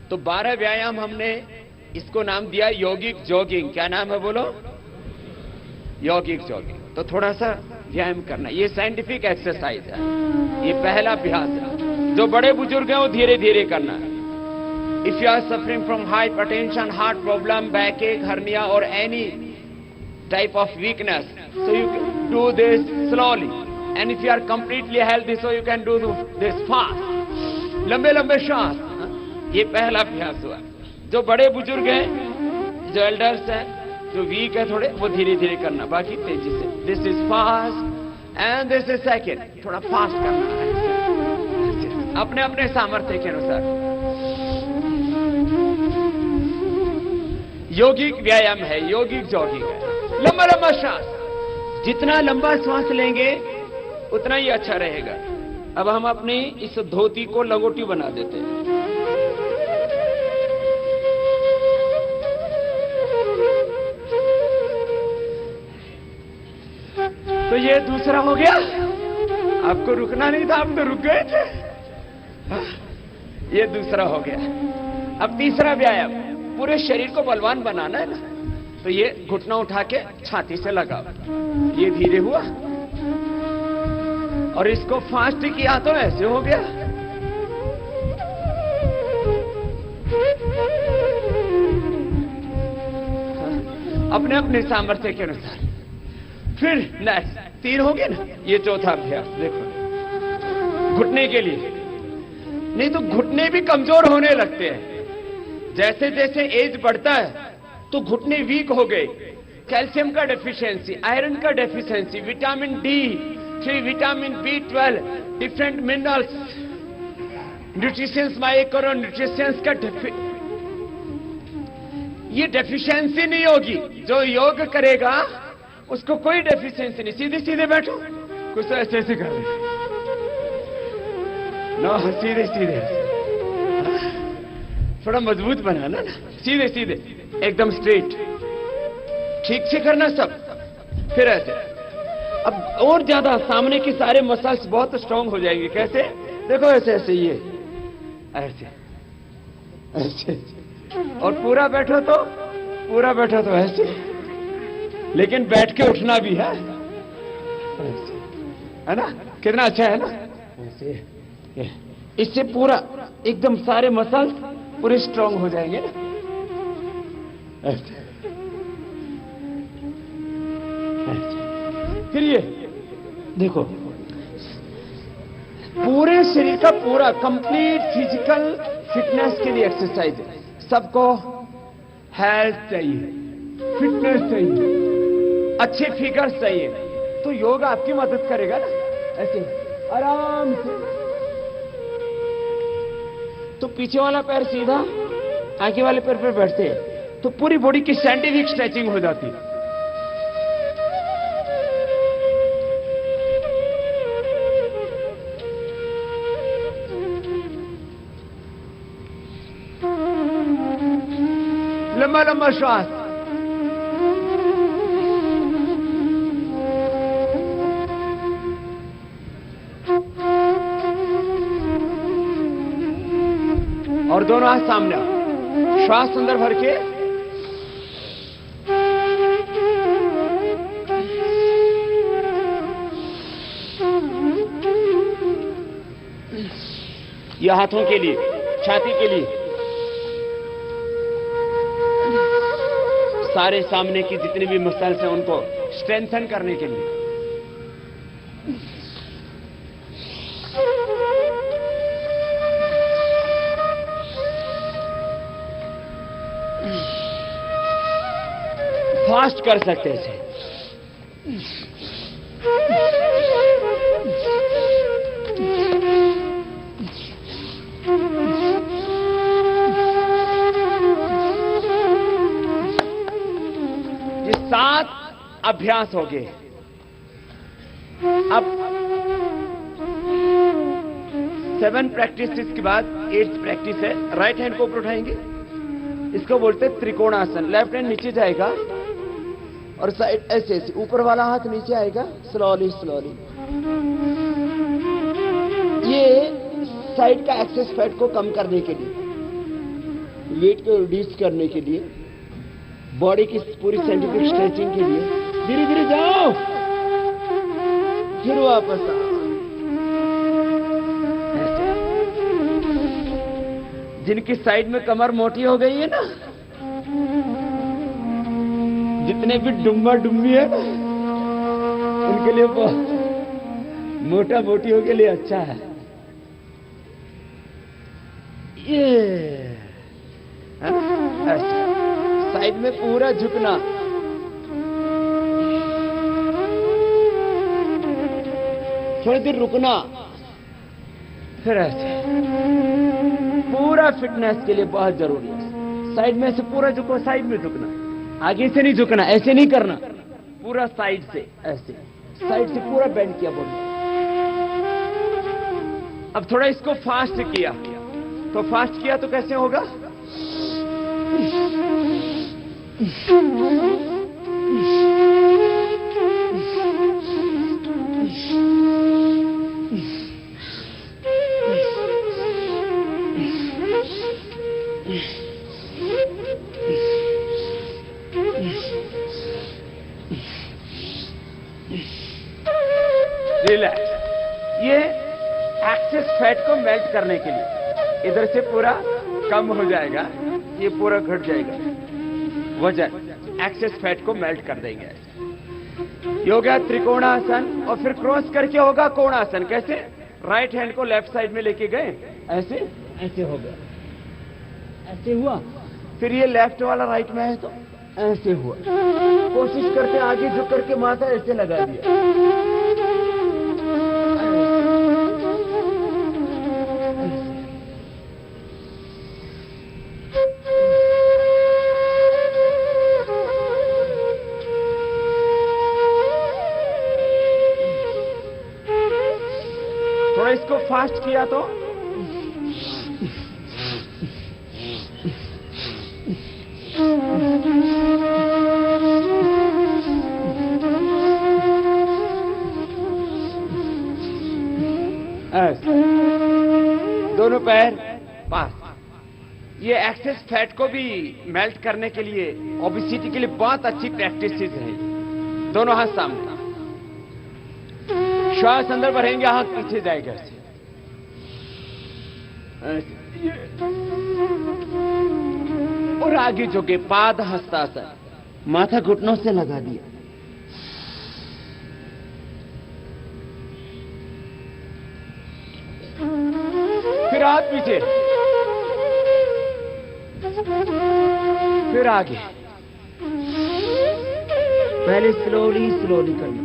तो 12 व्यायाम हमने इसको नाम दिया योगिक जॉगिंग। क्या नाम है बोलो? योगिक जॉगिंग। तो थोड़ा सा व्यायाम करना, ये साइंटिफिक एक्सरसाइज है, ये पहला अभ्यास है। जो बड़े बुजुर्ग हैं वो धीरे धीरे करना है। If you are suffering from hypertension, heart problem, back ache, hernia और any type of weakness, so you can do this slowly, and if you are completely healthy, so you can do this fast, लंबे लंबे श्वास। ये पहला अभ्यास हुआ। जो बड़े बुजुर्ग हैं, जो एल्डर्स हैं, जो वीक है थोड़े, वो धीरे धीरे करना, बाकी तेजी से। This is fast and this is second. थोड़ा फास्ट करना है, अपने अपने सामर्थ्य के अनुसार। योगिक व्यायाम है, योगिक जॉगिंग है। लंबा लंबा श्वास, जितना लंबा श्वास लेंगे उतना ही अच्छा रहेगा। अब हम अपनी इस धोती को लंगोटी बना देते हैं। तो ये दूसरा हो गया। आपको रुकना नहीं था, आप तो रुक गए थे। ये दूसरा हो गया। अब तीसरा व्यायाम, पूरे शरीर को बलवान बनाना है ना, तो ये घुटना उठा के छाती से लगाओ। ये धीरे हुआ, और इसको फास्ट किया तो ऐसे हो गया। अपने अपने सामर्थ्य के अनुसार। फिर नेक्स्ट 3 हो गए ना, ये चौथा अभ्यास। देखो, घुटने के लिए, नहीं तो घुटने भी कमजोर होने लगते हैं। जैसे जैसे एज बढ़ता है तो घुटने वीक हो गए। कैल्शियम का डेफिशिएंसी, आयरन का deficiency, vitamin D3, vitamin B12, different minerals, nutritions, micro nutritions का ये डेफिशिएंसी नहीं होगी। जो योग करेगा उसको कोई डेफिशिएंसी नहीं। सीधे सीधे बैठो, कुछ तो ऐसे ऐसे कर ना, सीधे सीधे, थोड़ा मजबूत बनाना ना, सीधे सीधे एकदम स्ट्रेट, ठीक से करना सब। फिर ऐसे, अब और ज्यादा सामने की सारे मसल्स बहुत स्ट्रांग हो जाएंगे। कैसे? देखो ऐसे ऐसे, ये ऐसे ऐसे, और पूरा बैठो तो, पूरा बैठो तो ऐसे, लेकिन बैठ के उठना भी है ना? कितना अच्छा है ना? ऐसे, इससे पूरा एकदम सारे मसल्स पूरे स्ट्रांग हो जाएंगे ना। ऐसे, फिर ये देखो, पूरे शरीर का पूरा कंप्लीट फिजिकल फिटनेस के लिए एक्सरसाइज है। सबको हेल्थ चाहिए, फिटनेस चाहिए, अच्छे फिगर्स चाहिए, तो योग आपकी मदद करेगा ना। ऐसे आराम से, तो पीछे वाला पैर सीधा, आगे वाले पैर पर बैठते हैं, तो पूरी बॉडी की साइंटिफिक स्ट्रेचिंग हो जाती है। लंबा लंबा श्वास, और दोनों हाथ सामने, श्वास अंदर भर के, यह हाथों के लिए, छाती के लिए, सारे सामने की जितने भी मसल्स हैं उनको स्ट्रेंथन करने के लिए। फास्ट कर सकते थे। ये 7 अभ्यास हो गए। अब 7 प्रैक्टिस के बाद 8th प्रैक्टिस है। राइट हैंड को ऊपर उठाएंगे, इसको बोलते हैं त्रिकोणासन। लेफ्ट हैंड नीचे जाएगा और साइड ऐसे ऐसे, ऊपर वाला हाथ नीचे आएगा, स्लोली स्लोली। ये साइड का एक्सेस फैट को कम करने के लिए। वेट को रिड्यूस करने के लिए, बॉडी की पूरी साइंटिफिक स्ट्रेचिंग के लिए। धीरे धीरे जाओ, फिर वापस आओ। जिनकी साइड में कमर मोटी हो गई है ना, जितने भी डुम्बा डुम्बी है ना, उनके लिए मोटा मोटियों के लिए अच्छा है ये। साइड में पूरा झुकना, थोड़ी देर रुकना, फिर ऐसे। पूरा फिटनेस के लिए बहुत जरूरी है। साइड में से पूरा झुको, साइड में झुकना, आगे से नहीं झुकना, ऐसे नहीं करना, पूरा साइड से ऐसे, साइड से पूरा बेंड किया बॉडी। अब थोड़ा इसको फास्ट किया, तो फास्ट किया तो कैसे होगा? रिलैक्स। ये एक्सेस फैट को मेल्ट करने के लिए इधर से पूरा कम हो जाएगा, ये पूरा घट जाएगा, वजन एक्सेस फैट को मेल्ट कर देंगे। योगा त्रिकोणासन, और फिर क्रॉस करके होगा कोणासन। कैसे? राइट हैंड को लेफ्ट साइड में लेके गए, ऐसे ऐसे हो गया, ऐसे हुआ। फिर ये लेफ्ट वाला राइट में है तो ऐसे हुआ। कोशिश करते आगे झुक करके माथा ऐसे लगा दिया। थोड़ा इसको फास्ट किया तो दोनों पैर पास। ये एक्सेस फैट को भी मेल्ट करने के लिए, ओबेसिटी के लिए बहुत अच्छी प्रैक्टिसेस हैं। दोनों हाथ सामने, श्वास अंदर भरेंगे, हाथ पीछे जाएगा ऐसे। और आगे झुके, पाद हस्तासन, माथा घुटनों से लगा दिया। फिर हाथ पीछे, फिर आगे। पहले स्लोली स्लोली करना,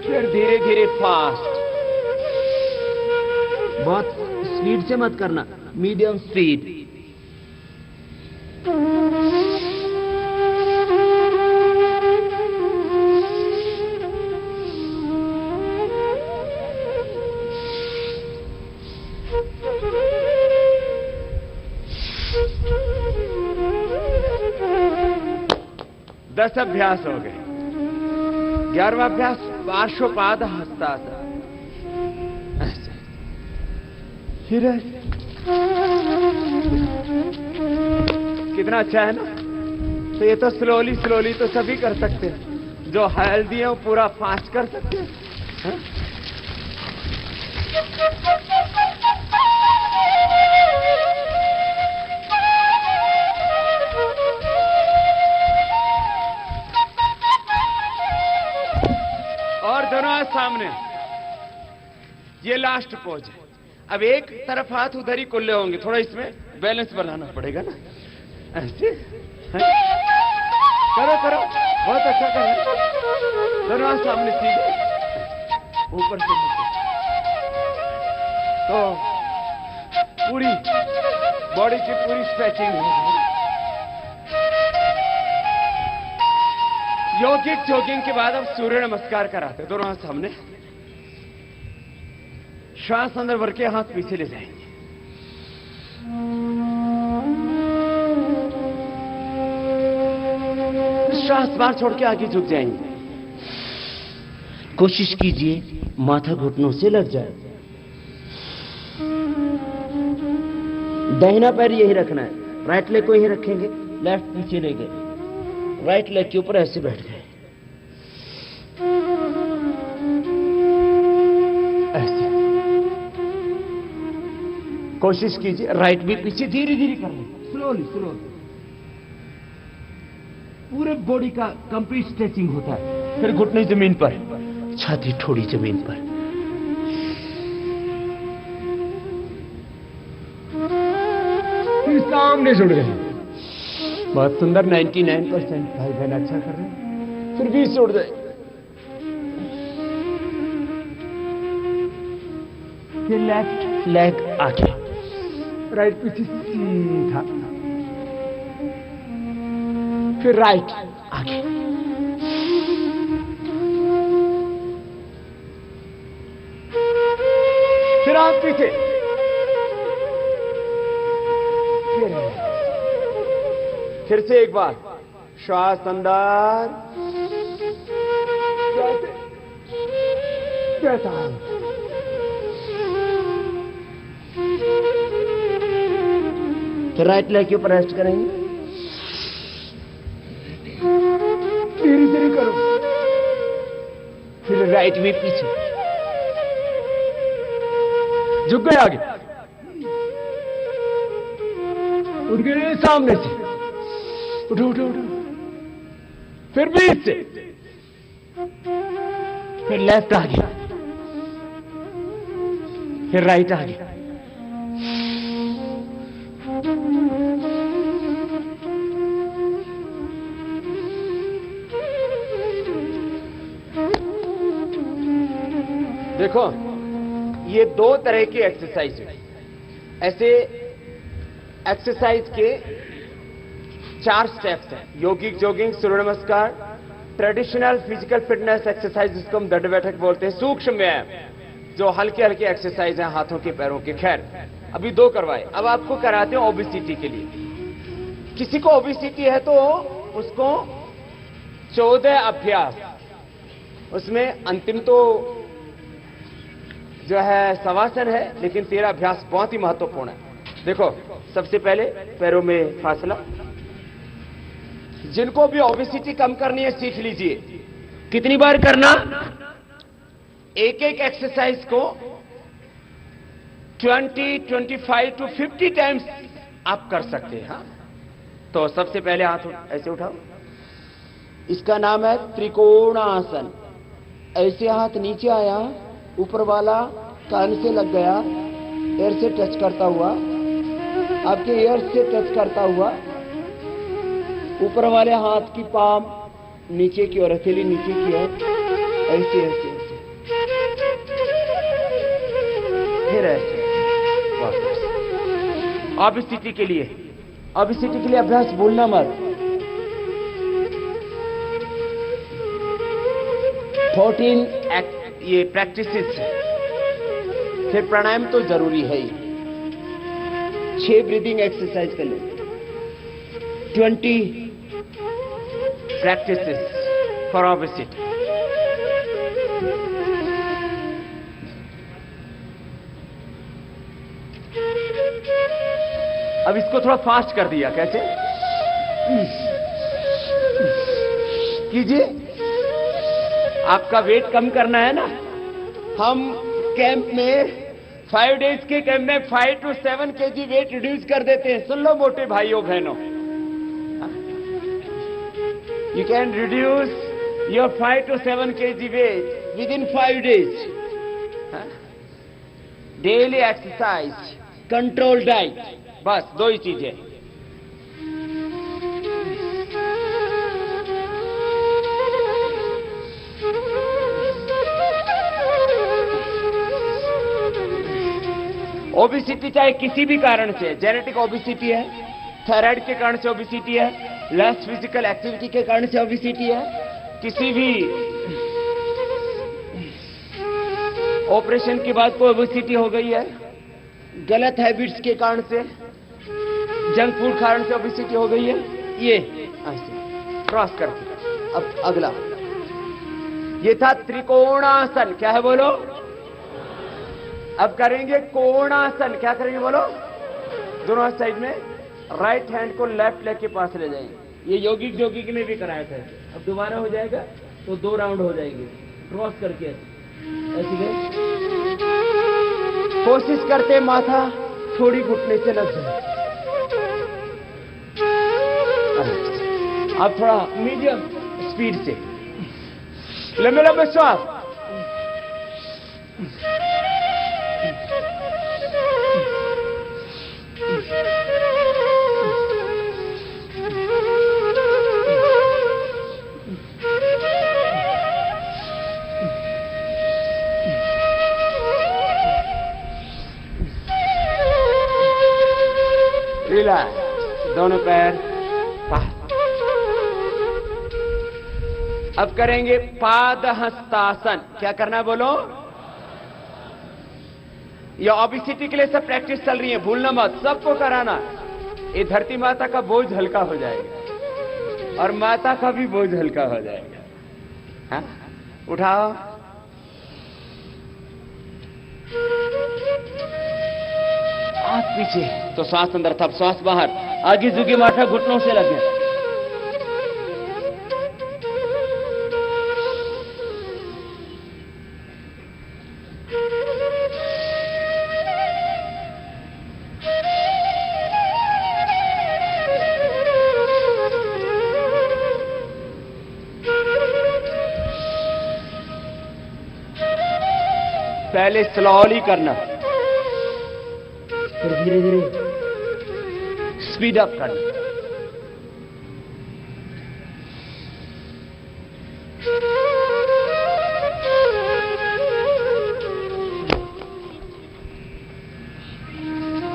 फिर धीरे धीरे फास्ट। बहुत स्पीड से मत करना, मीडियम स्पीड। दस अभ्यास हो गए। 11वां अभ्यास पार्श्वपाद हस्तासन। ऐसे फिर कितना अच्छा है ना। तो ये तो स्लोली स्लोली तो सभी कर सकते हैं, जो हेल्दी है वो पूरा फास्ट कर सकते हैं। और दोनों हाथ सामने, ये लास्ट पोज है। अब एक तरफ हाथ उधर ही कुल्ले होंगे, थोड़ा इसमें बैलेंस बनाना पड़ेगा ना। ऐसे करो करो, बहुत अच्छा कर रहे हैं। दोनों हाथ सामने सीधे, ऊपर से नीचे। तो पूरी बॉडी की पूरी स्ट्रेचिंग होगी। यौगिक जॉगिंग के बाद अब सूर्य नमस्कार कराते हैं। दोनों हाथ सामने, श्वास अंदर भर के हाथ पीछे ले जाएंगे। श्वास बाहर छोड़ के आगे झुक जाएंगे। कोशिश कीजिए माथा घुटनों से लग जाए। दाहिना पैर यही रखना है, राइट लेग को यही रखेंगे, लेफ्ट पीछे ले गए, राइट लेग के ऊपर ऐसे बैठ गए, ऐसे। कोशिश कीजिए राइट भी पीछे धीरे धीरे कर लें, स्लोली स्लोली, पूरे बॉडी का कंप्लीट स्ट्रेचिंग होता है। फिर घुटने जमीन पर, छाती थोड़ी जमीन पर, फिर सामने जुड़ गए। बहुत सुंदर, 99% भाई बहन अच्छा कर रहे हैं। फिर 20 उड़ गए, फिर लेफ्ट लेग आगे, राइट पीछे सीधा, फिर राइट आगे, फिर हाथ पीछे, फिर से एक बार श्वास अंदर, फिर राइट लेग के ऊपर रेस्ट करेंगे, धीरे धीरे करो, फिर राइट भी पीछे, झुक गए आगे, उठ गए सामने से, उठो उठो उठो, फिर बीच से, फिर लेफ्ट आगे, फिर राइट आगे, देखो ये दो तरह की एक्सरसाइज है। ऐसे एक्सरसाइज के 4 स्टेप्स हैं, योगिक जॉगिंग, सूर्य नमस्कार, ट्रेडिशनल फिजिकल फिटनेस एक्सरसाइज जिसको हम दंड बैठक बोलते हैं, सूक्ष्म व्यायाम जो हल्के हल्के एक्सरसाइज हैं हाथों के पैरों के। खैर अभी 2 करवाए, अब आपको कराते हैं ओबेसिटी के लिए। किसी को ओबेसिटी है तो उसको 14 अभ्यास, उसमें अंतिम तो जो है शवासन है, लेकिन 13 अभ्यास बहुत ही महत्वपूर्ण है। देखो सबसे पहले पैरों में फासला, जिनको भी ओबेसिटी कम करनी है सीख लीजिए। कितनी बार करना? एक एक एक्सरसाइज को 20, 25 to 50 टाइम्स आप कर सकते हैं। हाँ? तो सबसे पहले हाथ ऐसे उठाओ, इसका नाम है त्रिकोणासन। ऐसे हाथ नीचे आया, ऊपर वाला कान से लग गया, एयर से टच करता हुआ, आपके एयर से टच करता हुआ, ऊपर वाले हाथ की पाम नीचे की ओर, हथेली नीचे की ओर, ऐसे ऐसे ऐसे, फिर ऐसे। ओबेसिटी के लिए, ओबेसिटी के लिए अभ्यास भूलना मत। 14 ये प्रैक्टिसेस, फिर प्राणायाम तो जरूरी है ही। 6 ब्रीदिंग एक्सरसाइज कर ले, 20 प्रैक्टिसेस फॉर ओबेसिटी। अब इसको थोड़ा फास्ट कर दिया, कैसे कीजिए। आपका वेट कम करना है ना, हम कैंप में 5 डेज के कैंप में 5 to 7 kg वेट रिड्यूस कर देते हैं। सुन लो मोटे भाइयों बहनों, you can reduce your 5 to 7 kg weight within 5 days। Daily exercise, control diet, बस 2 ही चीजें। ओबेसिटी चाहे किसी भी कारण से, जेनेटिक ओबेसिटी है, थायराइड के कारण से ओबेसिटी है, लेस फिजिकल एक्टिविटी के कारण से ओबेसिटी है, किसी भी ऑपरेशन के बाद कोई ओबेसिटी हो गई है, गलत हैबिट्स के कारण से, जंक फूड कारण से ओबेसिटी हो गई है, ये ऐसे क्रॉस करके। अब अगला, ये था त्रिकोणासन। क्या है बोलो? अब करेंगे कोणासन। क्या करेंगे बोलो? दोनों हाथ साइड में, राइट हैंड को लेफ्ट लेग के पास ले जाएंगे। ये योगिक जोगिक में भी कराया था। अब दोबारा हो जाएगा तो 2 राउंड हो जाएंगे, क्रॉस करके ऐसे गए। कोशिश करते माथा थोड़ी घुटने से लग जाए। अब थोड़ा मीडियम स्पीड से लंबे लंबे श्वास। रिलैक्स, दोनों पैर बाहर। अब करेंगे पादहस्तासन। क्या करना है बोलो? ये ओबेसिटी के लिए सब प्रैक्टिस चल रही है, भूलना मत, सबको कराना। ये धरती माता का बोझ हल्का हो जाएगा और माता का भी बोझ हल्का हो जाएगा। हाँ? उठाओ, हाथ पीछे तो सांस अंदर, तब सांस बाहर, आगे झुकी माथा घुटनों से लगे। पहले स्लोली करना, फिर धीरे धीरे स्पीड अप करना।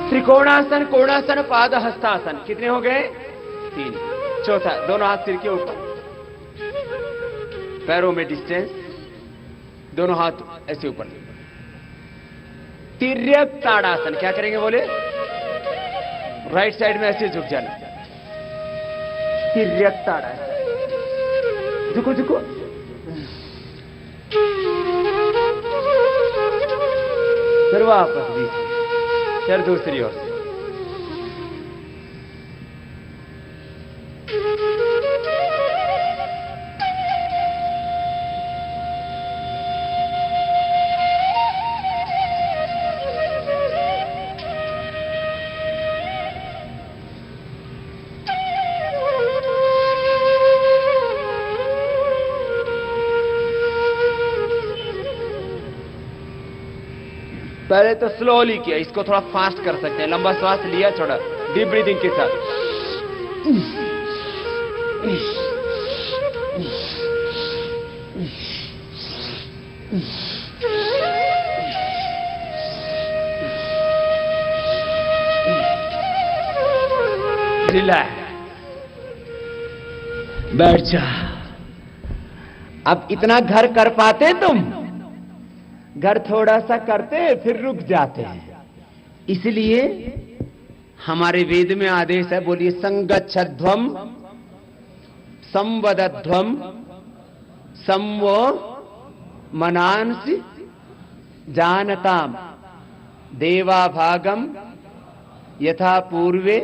त्रिकोणासन, कोणासन, पाद हस्तासन। कितने हो गए? 3। चौथा, दोनों हाथ सिर के ऊपर, पैरों में डिस्टेंस, दोनों हाथ ऐसे ऊपर। तिर्यक ताड़ासन। क्या करेंगे बोले? राइट साइड में ऐसे झुक जाना, तिर्यक ताड़ासन। झुको झुको, फिर वापस भी, फिर दूसरी ओर से। पहले तो स्लोली किया, इसको थोड़ा फास्ट कर सकते हैं। लंबा श्वास लिया, छोड़ा, डीप ब्रीदिंग के साथ। रिलैक्स, बैठ जा। अब इतना घर कर पाते तुम? घर थोड़ा सा करते फिर रुक जाते हैं। इसलिए हमारे वेद में आदेश है, बोलिए, संगच्छध्वम संवदध्वम संवो मनांसि जानताम देवाभागम यथा पूर्वे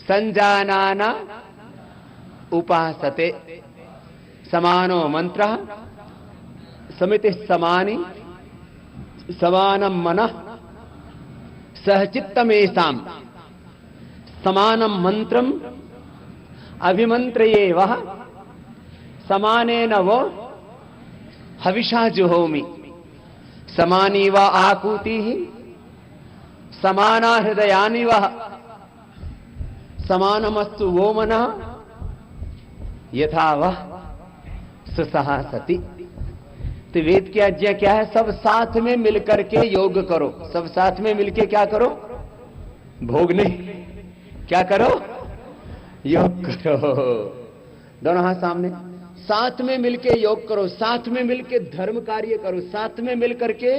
संजानाना उपासते। समानो मंत्रः समिति समानी समानम मनः सहचित्तमेषाम समानम मंत्रम अभिमंत्रयेवः समानेन वो हविषा जुहोमि। समानी व आकूतिः समाना हृदयानि वः समानमस्तु वो मनः यथा वः सुसहासति। तो वेद की आज्ञा क्या है? सब साथ में मिलकर के योग करो। सब साथ में मिलके क्या करो? भोग नहीं, क्या करो? योग करो। दोनों हाथ सामने, साथ में मिलके योग करो, साथ में मिलके धर्म कार्य करो, साथ में मिलकर के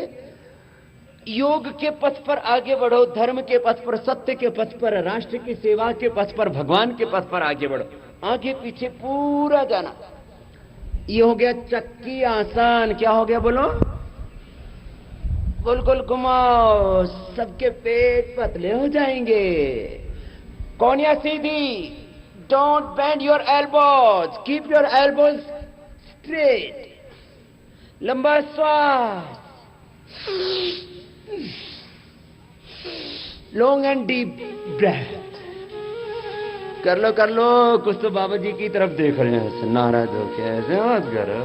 योग के पथ पर आगे बढ़ो, धर्म के पथ पर, सत्य के पथ पर, राष्ट्र की सेवा के पथ पर, भगवान के पथ पर आगे बढ़ो। आगे पीछे पूरा जाना। ये हो गया चक्की आसान। क्या हो गया बोलो? गोल गोल घुमाओ, सबके पेट पतले हो जाएंगे। कोनिया सीधी, don't bend your elbows, keep your elbows straight. लंबा श्वास, लॉन्ग एंड डीप ब्रेथ। कर लो, कुछ तो बाबा जी की तरफ देख रहे हैं, नाराज हो के ऐसे मत करो,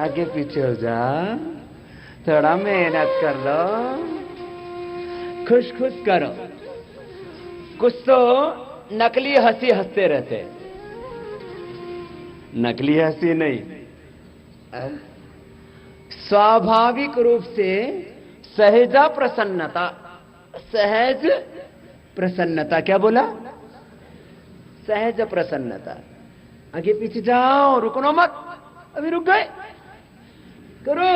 आगे पीछे हो जा, थोड़ा मेहनत कर लो, खुश खुश करो। कुछ तो नकली हंसी हंसते रहते, नकली हंसी नहीं, स्वाभाविक रूप से सहजा प्रसन्नता, सहज प्रसन्नता। क्या बोला? सहज प्रसन्नता। आगे पीछे जाओ, रुकनो मत, अभी रुक गए। करो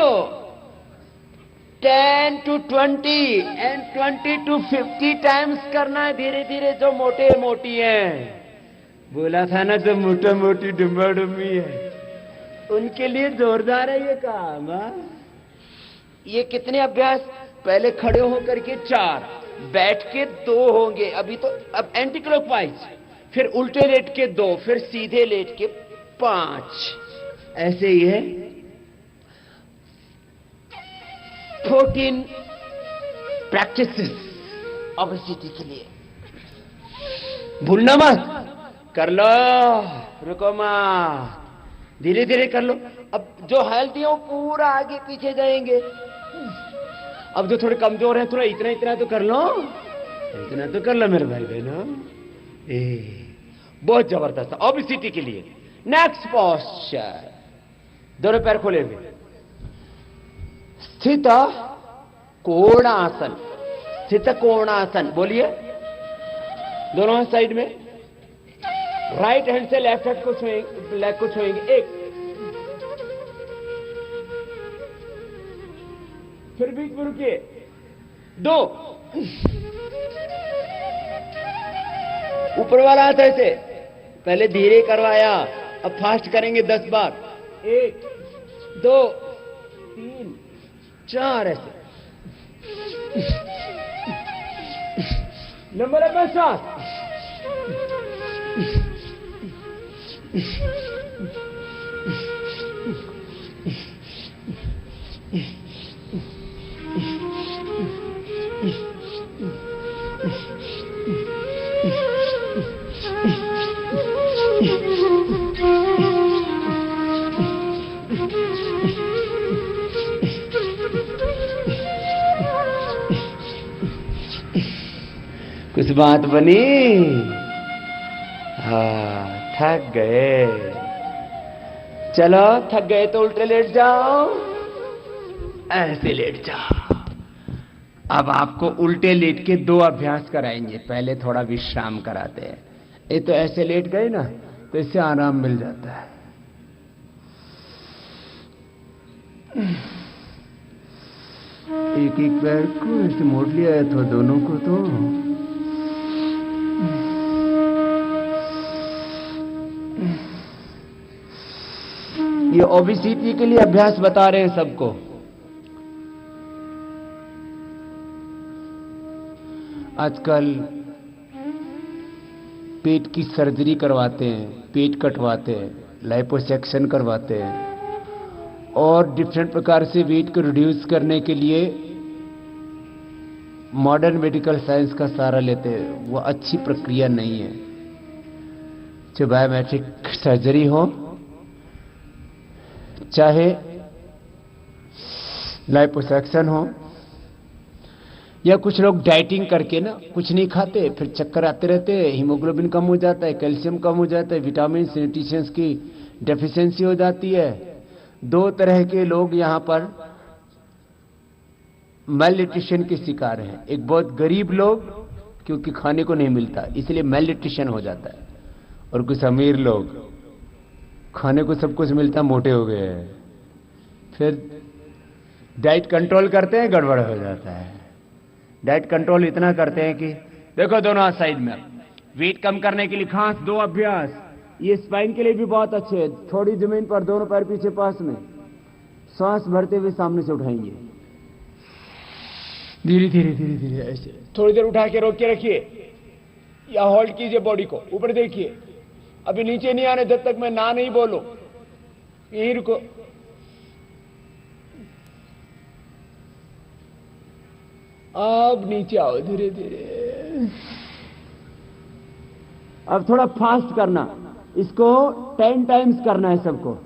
10 to 20 and 20 to 50 टाइम्स करना है धीरे धीरे। जो मोटे मोटी हैं, बोला था ना, जो मोटा मोटी डुम्बा डुम्बी है, उनके लिए जोरदार है ये काम। ये कितने अभ्यास? पहले खड़े होकर के 4, बैठ के 2 होंगे अभी तो। अब एंटी क्लॉकवाइज, फिर उल्टे लेट के 2, फिर सीधे लेट के 5। ऐसे ही है 14 प्रैक्टिसेस ओबेसिटी के लिए। भूलना मत, कर लो, रुको मत, धीरे धीरे कर लो। अब जो हेल्थी हो पूरा आगे पीछे जाएंगे। अब जो थोड़े कमजोर है, थोड़ा इतना इतना तो कर लो, इतना तो कर लो मेरे भाई बहनों। बहुत जबरदस्त ओबेसिटी के लिए। नेक्स्ट पोस्चर, दोनों पैर खोले हुए, स्थित कोणासन। स्थित कोणासन बोलिए, दोनों साइड में। राइट हैंड से लेफ्ट हैंड को छुएंगे, लेग को छुएंगे। 1, फिर बीच में रुकिए। 2, ऊपर वाला हाथ ऐसे, पहले धीरे करवाया, अब फास्ट करेंगे 10 बार। 1, 2, 3, 4 ऐसे। लंबा सांस। कुछ बात बनी? हाँ, थक गए। चलो थक गए तो उल्टे लेट जाओ, ऐसे लेट जाओ। अब आपको उल्टे लेट के 2 अभ्यास कराएंगे। पहले थोड़ा विश्राम कराते हैं। ये तो ऐसे लेट गए ना, तो इससे आराम मिल जाता है। एक एक पैर को ऐसे मोड़ लिया है, तो दोनों को तो ये ओबेसिटी के लिए अभ्यास बता रहे हैं सबको। आजकल पेट की सर्जरी करवाते हैं, पेट कटवाते हैं, लाइपोसक्शन करवाते हैं, और डिफरेंट प्रकार से वेट को रिड्यूस करने के लिए मॉडर्न मेडिकल साइंस का सहारा लेते हैं। वो अच्छी प्रक्रिया नहीं है। चाहे बायोमेट्रिक सर्जरी हो, चाहे लाइपोसक्शन हो, या कुछ लोग डाइटिंग करके ना कुछ नहीं खाते, फिर चक्कर आते रहते हैं, हीमोग्लोबिन कम हो जाता है, कैल्शियम कम हो जाता है, विटामिन न्यूट्रिशंस की डेफिशिएंसी हो जाती है। 2 तरह के लोग यहाँ पर मेल न्यूट्रिशन के शिकार हैं। एक बहुत गरीब लोग, क्योंकि खाने को नहीं मिलता इसलिए मेल न्यूट्रिशन हो जाता है, और कुछ अमीर लोग खाने को सब कुछ मिलता, मोटे हो गए हैं, फिर डाइट कंट्रोल करते हैं, गड़बड़ हो जाता है। डाइट कंट्रोल इतना करते हैं कि देखो दोनों साइड में वेट कम करने के लिए खास 2 अभ्यास, ये स्पाइन के लिए भी बहुत अच्छे हैं। थोड़ी जमीन पर, दोनों पैर पीछे पास में, सांस भरते हुए सामने से उठाएंगे। धीरे धीरे धीरे धीरे ऐसे थोड़ी देर उठा के रोक के रखिए या होल्ड कीजिए बॉडी को, ऊपर देखिए। अभी नीचे नहीं आने जब तक मैं ना नहीं बोलूं, यहीं रुको। अब नीचे आओ धीरे धीरे। अब थोड़ा फास्ट करना, इसको 10 टाइम्स करना है सबको।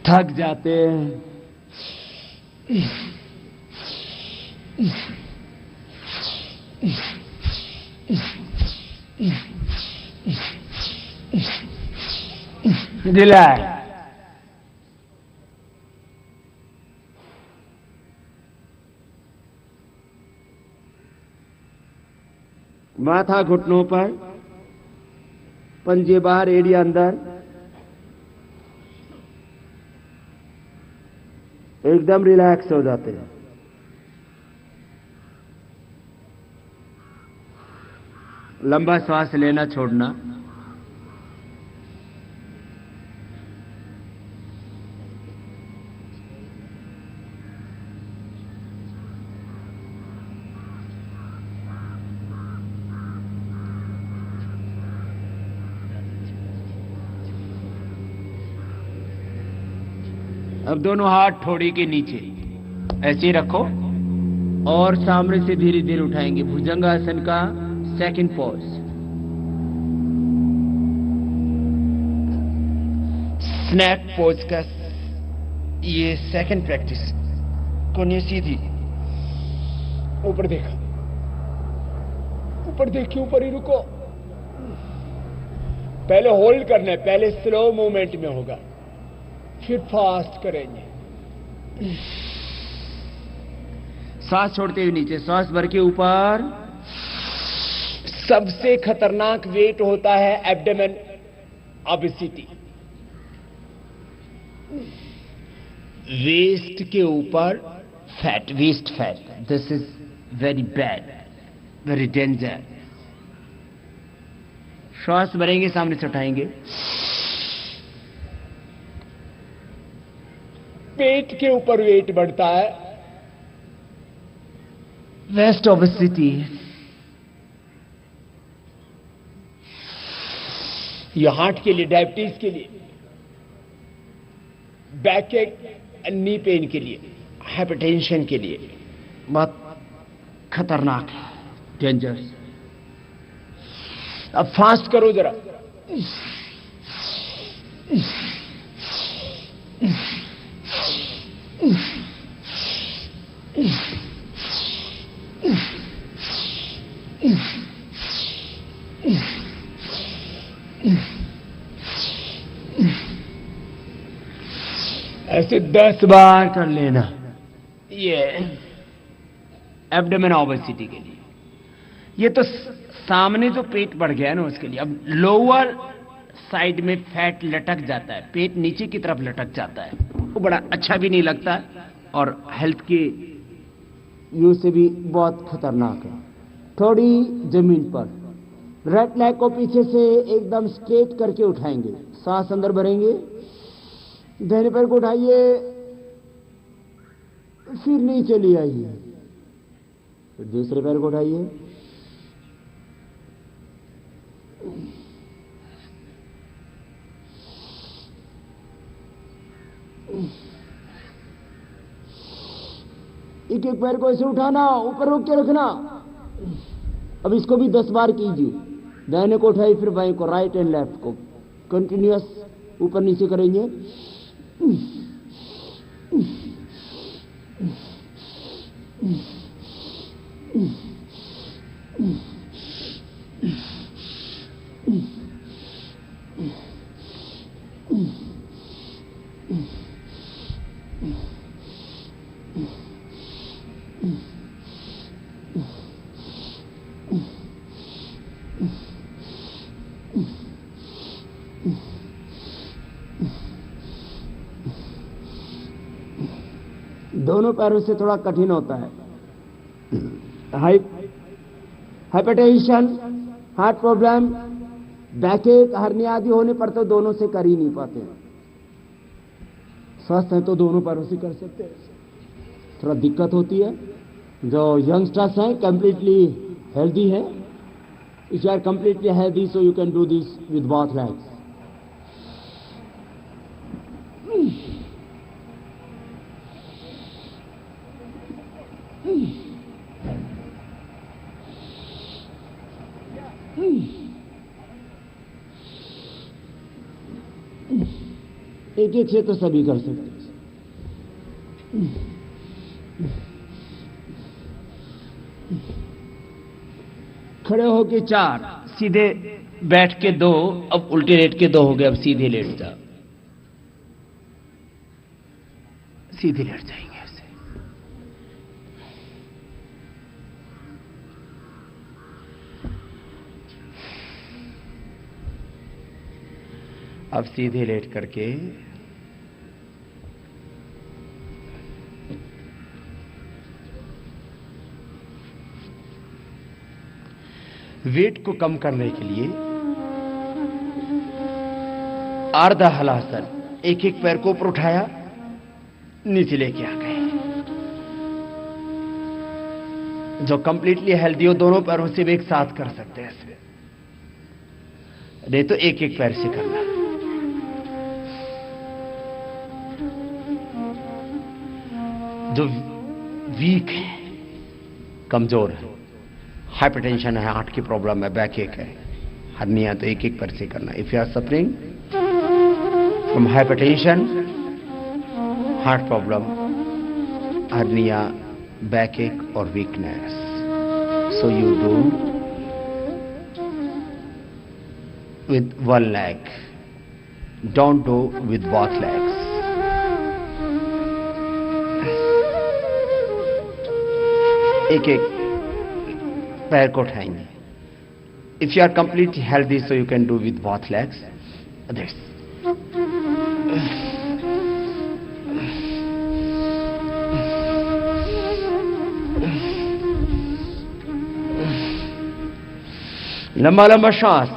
थक जाते हैं। रिलैक्स। माथा घुटनों पर, पंजे बाहर, एड़िया अंदर, एकदम रिलैक्स हो जाते हैं। लंबा श्वास लेना छोड़ना। अब दोनों हाथ ठोड़ी के नीचे ऐसे ही रखो और सामने से धीरे धीरे उठाएंगे। भुजंगासन का सेकंड पोज। स्नैक पोज का ये सेकंड प्रैक्टिस। कोने सीधी, ऊपर देखा, ऊपर देखिए, ऊपर ही रुको। पहले होल्ड करना है, पहले स्लो मूवमेंट में होगा, फिर फास्ट करेंगे। सांस छोड़ते हुए नीचे, सांस भर के ऊपर। सबसे खतरनाक वेट होता है एब्डोमेन ओबेसिटी। वेस्ट के ऊपर fat, waist fat, this is very bad, very danger. श्वास भरेंगे, सामने से उठाएंगे। पेट के ऊपर वेट बढ़ता है, वेस्ट ओबेसिटी। ये हार्ट के लिए, डायबिटीज के लिए, बैक एक नी पेन के लिए, हाइपरटेंशन के लिए बहुत खतरनाक है, डेंजरस। अब फास्ट करो जरा। ऐसे 10 बार कर लेना, ये एब्डोमेन ओबेसिटी के लिए। ये तो सामने जो पेट बढ़ गया है ना, उसके लिए। अब लोअर साइड में फैट लटक जाता है, पेट नीचे की तरफ लटक जाता है, वो बड़ा अच्छा भी नहीं लगता और हेल्थ के व्यू से भी बहुत खतरनाक है। थोड़ी जमीन पर, राइट लेग को पीछे से एकदम स्ट्रेट करके उठाएंगे, सांस अंदर भरेंगे, दाहिने पैर को उठाइए, फिर नीचे ले आइए, फिर दूसरे पैर को उठाइए, एक एक पैर को ऐसे उठाना, ऊपर रोक के रखना। अब इसको भी 10 बार कीजिए। दाहिने को उठाइए, फिर बाएं को, राइट एंड लेफ्ट को कंटिन्यूअस ऊपर नीचे करेंगे। दोनों पैरों से थोड़ा कठिन होता है। हाइपरटेंशन, हार्ट प्रॉब्लम, बैकएक, हर्निया आदि होने पर तो दोनों से कर ही नहीं पाते हैं। स्वस्थ है तो दोनों पैरों से कर सकते हैं। थोड़ा दिक्कत होती है। जो यंगस्टर्स हैं कंप्लीटली हेल्दी है, if you are completely healthy so you can do this with both legs. एक एक से तो सभी कर सकते हैं। खड़े होके 4, सीधे बैठ के 2, अब उल्टे लेट के 2 हो गए। अब सीधे लेट जाओ, सीधे लेट जाएंगे ऐसे। अब सीधे लेट करके वेट को कम करने के लिए अर्ध हलासन, एक एक पैर को ऊपर उठाया, नीचे लेके आ गए। जो कंप्लीटली हेल्दी हो दोनों पैरों से भी एक साथ कर सकते हैं ऐसे, नहीं तो एक एक पैर से करना। जो वीक है, कमजोर है, हाइपरटेंशन है, हार्ट की प्रॉब्लम है, बैक एक है, हर्निया, तो एक एक पैर से करना। If you are suffering from hypertension, heart problem, hernia, back ache और वीकनेस, so you do with one leg, don't do with both legs. एक एक पैर को उठाएंगे। If you are completely healthy, so you can do with both legs. This. लंबा लंबा श्वास।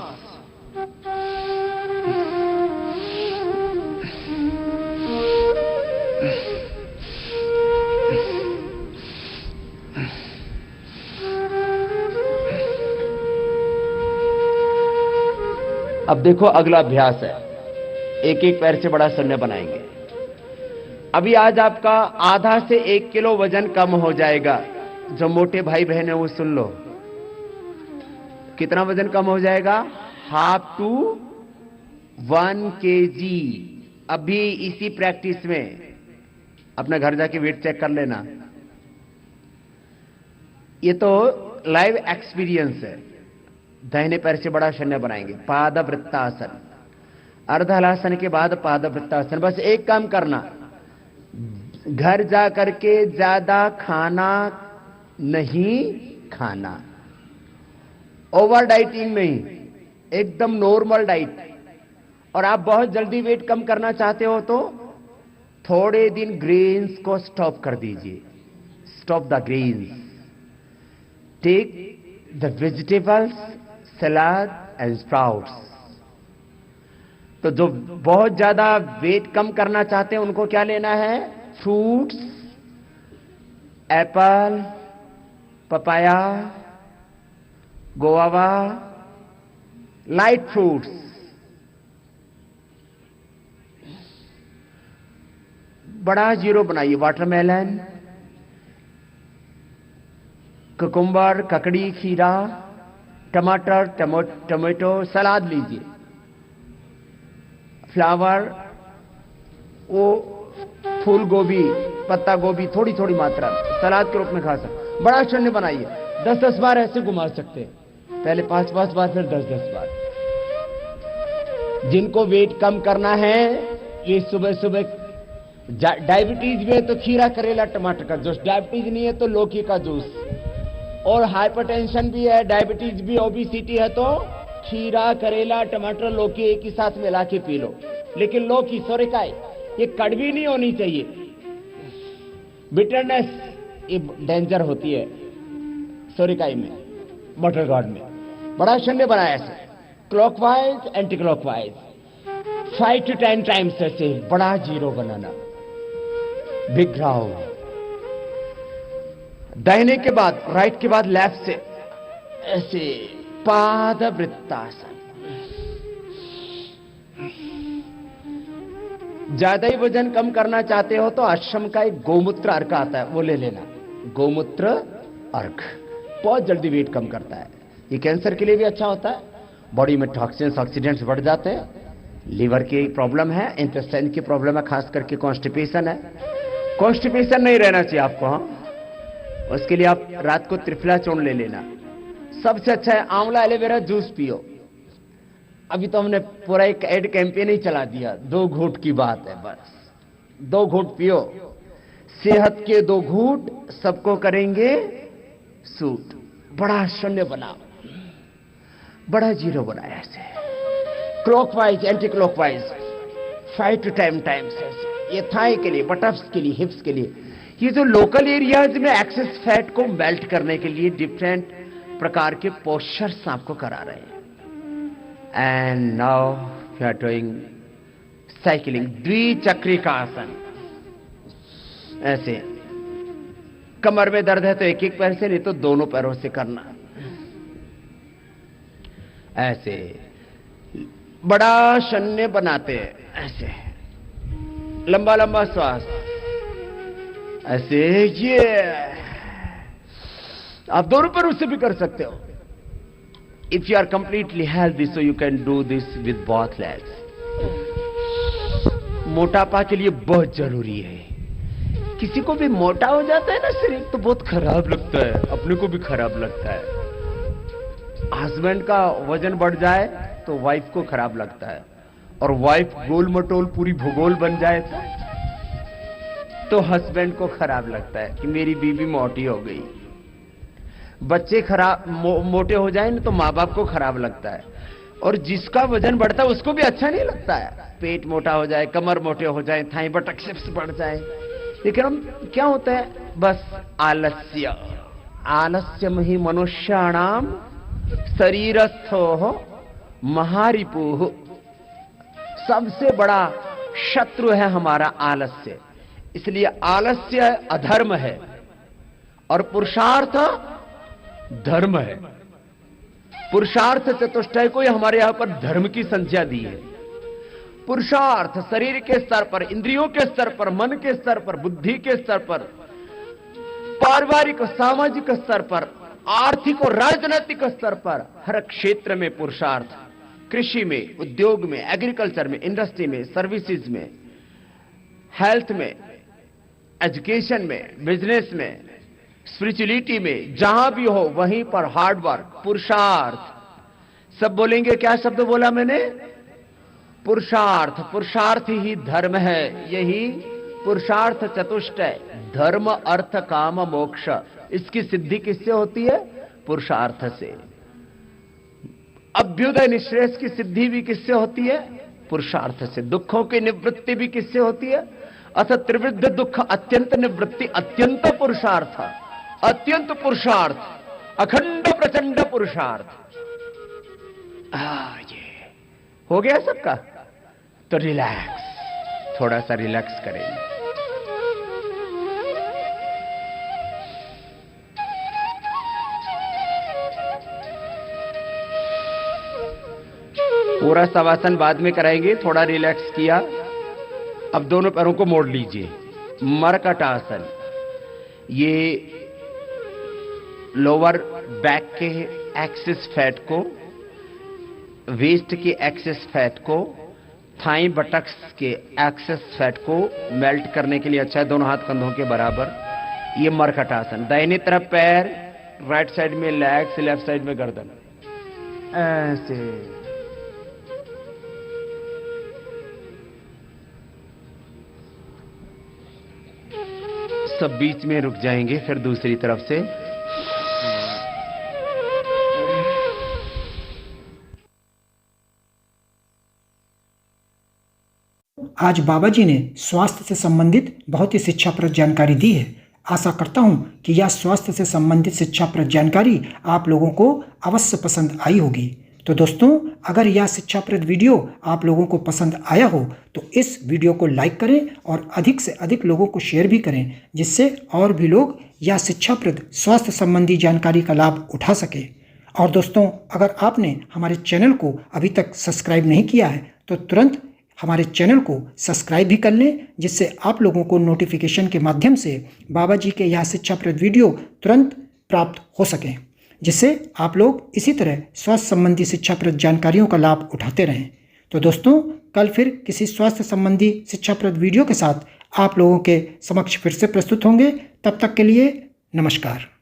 अब देखो अगला अभ्यास है, एक एक पैर से बड़ा शून्य बनाएंगे। अभी आज आपका आधा से 1 किलो वजन कम हो जाएगा। जो मोटे भाई बहन है वो सुन लो, कितना वजन कम हो जाएगा? 1/2 to 1 kg। अभी इसी प्रैक्टिस में अपना घर जाके वेट चेक कर लेना। ये तो लाइव एक्सपीरियंस है। दाहिने पैर से बड़ा शून्य बनाएंगे, पादवृत्तासन। अर्धहलासन के बाद पादवृत्तासन। बस एक काम करना, घर जा करके ज्यादा खाना नहीं खाना, ओवर डाइटिंग नहीं, एकदम नॉर्मल डाइट। और आप बहुत जल्दी वेट कम करना चाहते हो तो थोड़े दिन ग्रेन्स को स्टॉप कर दीजिए। Stop the grains, take the vegetables, salad and sprouts. तो जो बहुत ज्यादा वेट कम करना चाहते हैं उनको क्या लेना है? Fruits, apple, papaya, guava, light fruits. बड़ा जीरो बनाइए। वाटरमेलन, कुकुम्बर, ककड़ी, खीरा, टमाटर, टमाटो, सलाद लीजिए। फ्लावर, वो फूल गोभी, पत्ता गोभी, थोड़ी थोड़ी मात्रा सलाद के रूप में खा सकते। बड़ा शून्य बनाइए, 10-10 बार ऐसे घुमा सकते हैं। पहले 5-5 बार, फिर 10-10 बार। जिनको वेट कम करना है ये सुबह सुबह, डायबिटीज में तो खीरा, करेला, टमाटर का जूस, डायबिटीज नहीं है तो लौकी का जूस, और हाइपरटेंशन भी है, डायबिटीज भी, ओबेसिटी है तो खीरा, करेला, टमाटर, लौकी एक ही साथ मिला के पी लो। लेकिन लौकी, सोरेकाई, ये कड़वी नहीं होनी चाहिए, बिटरनेस ये डेंजर होती है सोरिकाई में, बटर गॉर्ड में। बड़ा शल्य बनाया ऐसे, clockwise anti clockwise 5 to 10 times ऐसे बड़ा जीरो बनाना, बिग राउंड। दाहिने के बाद, राइट के बाद लेफ्ट से ऐसे पादवृत्तासन। ज्यादा ही वजन कम करना चाहते हो तो आश्रम का एक गोमूत्र अर्क आता है, वो ले लेना। गोमूत्र अर्क बहुत जल्दी वेट कम करता है। ये कैंसर के लिए भी अच्छा होता है। बॉडी में टॉक्सिन्स ऑक्सीडेंट्स बढ़ जाते हैं। लीवर की प्रॉब्लम है, इंटेस्टाइन की प्रॉब्लम है, खास करके कॉन्स्टिपेशन है। कॉन्स्टिपेशन नहीं रहना चाहिए आपको। हाँ, उसके लिए आप रात को त्रिफला चूर्ण ले लेना। सबसे अच्छा है आंवला एलोवेरा जूस पियो। अभी तो हमने पूरा एक एड कैंपेन ही चला दिया, 2 घूंट की बात है, बस 2 घूंट पियो। सेहत के 2 घूंट सबको करेंगे सूट। बड़ा शून्य बनाओ, बड़ा जीरो बनाया ऐसे, clockwise anti clockwise 5 to 10 times ऐसे। ये थाई के लिए, बटफ्स के लिए, हिप्स के लिए। ये जो लोकल एरियाज में एक्सेस फैट को मेल्ट करने के लिए डिफरेंट प्रकार के पोस्चर्स आपको करा रहे हैं। And now we are doing cycling, द्विचक्रिका आसन। ऐसे कमर में दर्द है तो एक एक पैर से, नहीं तो दोनों पैरों से करना। ऐसे बड़ा शून्य बनाते हैं, ऐसे लंबा लंबा श्वास ऐसे। ये आप दोनों पैरों से भी कर सकते हो। If you are completely healthy so you can do this with both legs. मोटापा के लिए बहुत जरूरी है। किसी को भी मोटा हो जाता है ना शरीर तो बहुत खराब लगता है, अपने को भी खराब लगता है। हस्बैंड का वजन बढ़ जाए तो वाइफ को खराब लगता है, और वाइफ गोल मटोल पूरी भूगोल बन जाए तो हस्बैंड को खराब लगता है कि मेरी बीवी मोटी हो गई। बच्चे खराब मोटे हो जाए तो माँ बाप को खराब लगता है, और जिसका वजन बढ़ता है उसको भी अच्छा नहीं लगता है। पेट मोटा हो जाए, कमर मोटे हो जाए, थाई बटक्सेप्स बढ़ जाए, लेकिन हम क्या होता है, बस आलस्य। आलस्यम ही मनुष्याणाम शरीरस्थो महारिपुः। सबसे बड़ा शत्रु है हमारा आलस्य। इसलिए आलस्य अधर्म है और पुरुषार्थ धर्म है। पुरुषार्थ चतुष्टय को हमारे यहां पर धर्म की संज्ञा दी है। पुरुषार्थ शरीर के स्तर पर, इंद्रियों के स्तर पर, मन के स्तर पर, बुद्धि के स्तर पर, पारिवारिक सामाजिक स्तर पर, आर्थिक और राजनीतिक स्तर पर, हर क्षेत्र में पुरुषार्थ। कृषि में, उद्योग में, एग्रीकल्चर में, इंडस्ट्री में, सर्विसेज में, हेल्थ में, एजुकेशन में, बिजनेस में, स्पिरिचुअलिटी में, जहां भी हो वहीं पर हार्ड वर्क, पुरुषार्थ। सब बोलेंगे, क्या शब्द बोला मैंने? पुरुषार्थ। पुरुषार्थ ही धर्म है। यही पुरुषार्थ चतुष्टय, धर्म अर्थ काम मोक्ष, इसकी सिद्धि किससे होती है? पुरुषार्थ से। अभ्युदय निश्रेयस की सिद्धि भी किससे होती है? पुरुषार्थ से। दुखों की निवृत्ति भी किससे होती है? अथ त्रिवृद्ध दुख अत्यंत निवृत्ति, अत्यंत पुरुषार्थ, अत्यंत पुरुषार्थ, अखंड प्रचंड पुरुषार्थ। ये हो गया सबका? तो रिलैक्स, थोड़ा सा रिलैक्स करेंगे। पूरा शवासन बाद में कराएंगे, थोड़ा रिलैक्स किया। अब दोनों पैरों को मोड़ लीजिए, मरकटासन। ये लोअर बैक के एक्सेस फैट को, वेस्ट के एक्सेस फैट को, थाई बटक्स के एक्सेस फैट को मेल्ट करने के लिए अच्छा है। दोनों हाथ कंधों के बराबर। ये मरकटासन। दाहिनी तरफ पैर, राइट साइड में लेग्स, लेफ्ट साइड में गर्दन। ऐसे सब बीच में रुक जाएंगे, फिर दूसरी तरफ से। आज बाबा जी ने स्वास्थ्य से संबंधित बहुत ही शिक्षाप्रद जानकारी दी है। आशा करता हूं कि यह स्वास्थ्य से संबंधित शिक्षाप्रद जानकारी आप लोगों को अवश्य पसंद आई होगी। तो दोस्तों, अगर यह शिक्षाप्रद वीडियो आप लोगों को पसंद आया हो तो इस वीडियो को लाइक करें और अधिक से अधिक लोगों को शेयर भी करें, जिससे और भी लोग यह शिक्षाप्रद स्वास्थ्य संबंधी जानकारी का लाभ उठा सके। और दोस्तों, अगर आपने हमारे चैनल को अभी तक सब्सक्राइब नहीं किया है तो तुरंत हमारे चैनल को सब्सक्राइब भी कर लें, जिससे आप लोगों को नोटिफिकेशन के माध्यम से बाबा जी के यह शिक्षाप्रद वीडियो तुरंत प्राप्त हो सकें, जिससे आप लोग इसी तरह स्वास्थ्य संबंधी शिक्षाप्रद जानकारियों का लाभ उठाते रहें। तो दोस्तों, कल फिर किसी स्वास्थ्य संबंधी शिक्षाप्रद वीडियो के साथ आप लोगों के समक्ष फिर से प्रस्तुत होंगे। तब तक के लिए नमस्कार।